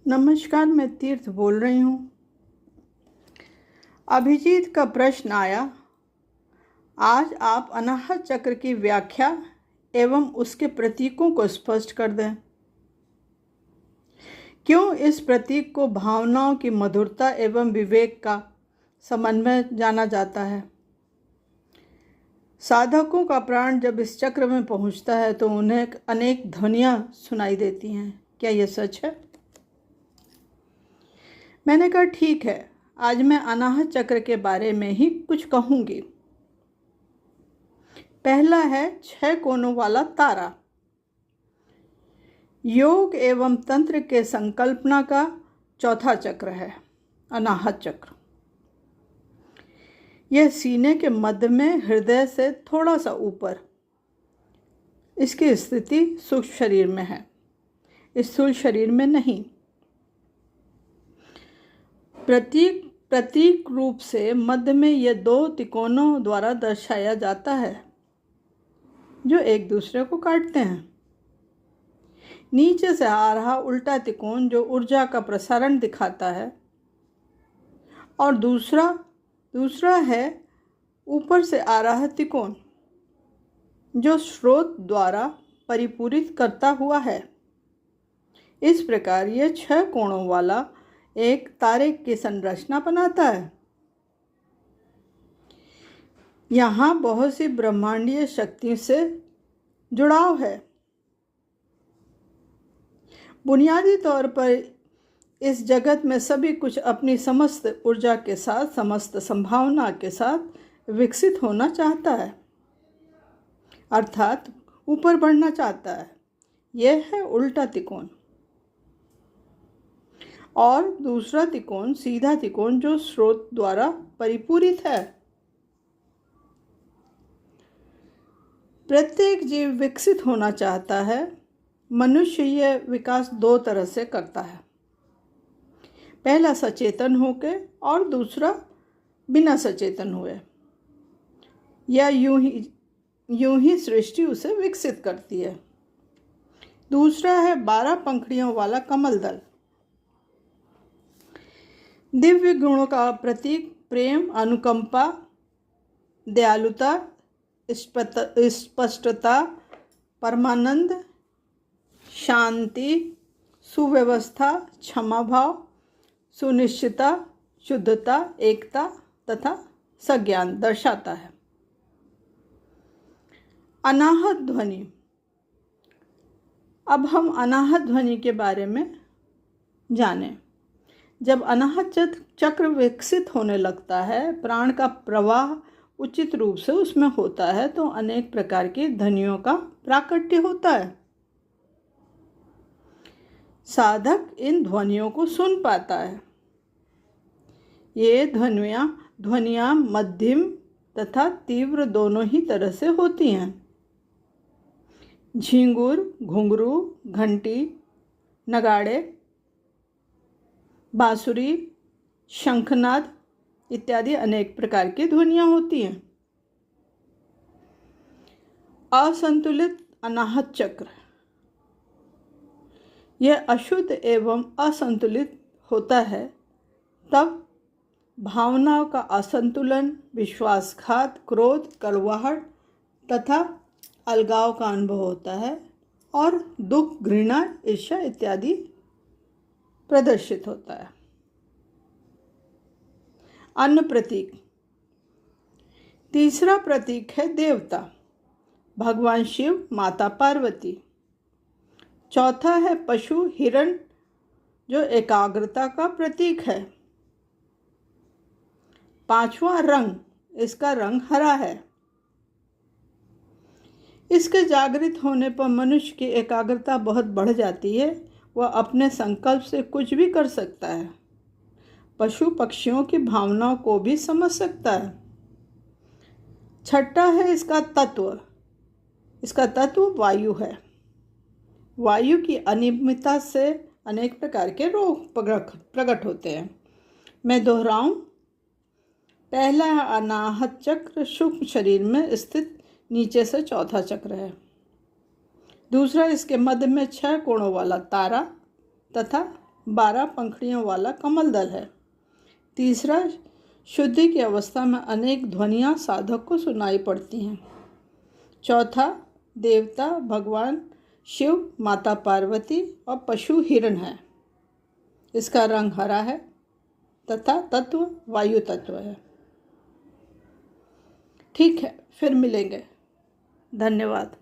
नमस्कार, मैं तीर्थ बोल रही हूँ। अभिजीत का प्रश्न आया, आज आप अनाहत चक्र की व्याख्या एवं उसके प्रतीकों को स्पष्ट कर दें। क्यों इस प्रतीक को भावनाओं की मधुरता एवं विवेक का समन्वय जाना जाता है? साधकों का प्राण जब इस चक्र में पहुँचता है तो उन्हें अनेक ध्वनियाँ सुनाई देती हैं। क्या यह सच है? मैंने कहा ठीक है, आज मैं अनाहत चक्र के बारे में ही कुछ कहूँगी। पहला है 6 कोनों वाला तारा। योग एवं तंत्र के संकल्पना का चौथा चक्र है अनाहत चक्र। यह सीने के मध्य में हृदय से थोड़ा सा ऊपर, इसकी स्थिति सूक्ष्म शरीर में है, स्थूल शरीर में नहीं। प्रतीक रूप से मध्य में यह 2 तिकोनों द्वारा दर्शाया जाता है जो एक दूसरे को काटते हैं। नीचे से आ रहा उल्टा तिकोन जो ऊर्जा का प्रसारण दिखाता है, और दूसरा है ऊपर से आ रहा तिकोन जो स्रोत द्वारा परिपूरित करता हुआ है। इस प्रकार यह 6 कोणों वाला एक तारे की संरचना बनाता है। यहाँ बहुत सी ब्रह्मांडीय शक्ति से जुड़ाव है। बुनियादी तौर पर इस जगत में सभी कुछ अपनी समस्त ऊर्जा के साथ, समस्त संभावना के साथ विकसित होना चाहता है, अर्थात ऊपर बढ़ना चाहता है। यह है उल्टा तिकोन। और दूसरा तिकोन सीधा तिकोन जो स्रोत द्वारा परिपूरित है। प्रत्येक जीव विकसित होना चाहता है। मनुष्य यह विकास 2 तरह से करता है, पहला सचेतन होके और दूसरा बिना सचेतन हुए, या यूं ही सृष्टि उसे विकसित करती है। दूसरा है 12 पंखुड़ियों वाला कमल दल। दिव्य गुणों का प्रतीक प्रेम, अनुकंपा, दयालुता, स्पष्टता, परमानंद, शांति, सुव्यवस्था, क्षमा भाव, सुनिश्चितता, शुद्धता, एकता तथा सज्ञान दर्शाता है। अनाहत ध्वनि। अब हम अनाहत ध्वनि के बारे में जानें। जब अनाहत चक्र विकसित होने लगता है, प्राण का प्रवाह उचित रूप से उसमें होता है, तो अनेक प्रकार की ध्वनियों का प्राकट्य होता है। साधक इन ध्वनियों को सुन पाता है। ये ध्वनियाँ मध्यम तथा तीव्र दोनों ही तरह से होती हैं। झिंगुर, घुंघरू, घंटी, नगाड़े, बांसुरी, शंखनाद इत्यादि अनेक प्रकार की ध्वनियाँ होती हैं। असंतुलित अनाहत चक्र। यह अशुद्ध एवं असंतुलित होता है, तब भावनाओं का असंतुलन, विश्वासघात, क्रोध, कड़वाहट तथा अलगाव का अनुभव होता है, और दुख, घृणा, ईर्ष्या इत्यादि प्रदर्शित होता है। अन्य प्रतीक। तीसरा प्रतीक है देवता, भगवान शिव, माता पार्वती। चौथा है पशु, हिरण, जो एकाग्रता का प्रतीक है। 5वां रंग, इसका रंग हरा है। इसके जागृत होने पर मनुष्य की एकाग्रता बहुत बढ़ जाती है। वह अपने संकल्प से कुछ भी कर सकता है। पशु पक्षियों की भावनाओं को भी समझ सकता है। छठा है इसका तत्व। इसका तत्व वायु है। वायु की अनियमितता से अनेक प्रकार के रोग प्रकट होते हैं। मैं दोहराऊं, पहला अनाहत चक्र सूक्ष्म शरीर में स्थित नीचे से चौथा चक्र है। दूसरा इसके मध्य में 6 कोणों वाला तारा तथा 12 पंखुड़ियों वाला कमल दल है। तीसरा, शुद्धि की अवस्था में अनेक ध्वनियाँ साधक को सुनाई पड़ती हैं। चौथा, देवता भगवान शिव, माता पार्वती और पशु हिरण है। इसका रंग हरा है तथा तत्व वायु तत्व है। ठीक है, फिर मिलेंगे। धन्यवाद।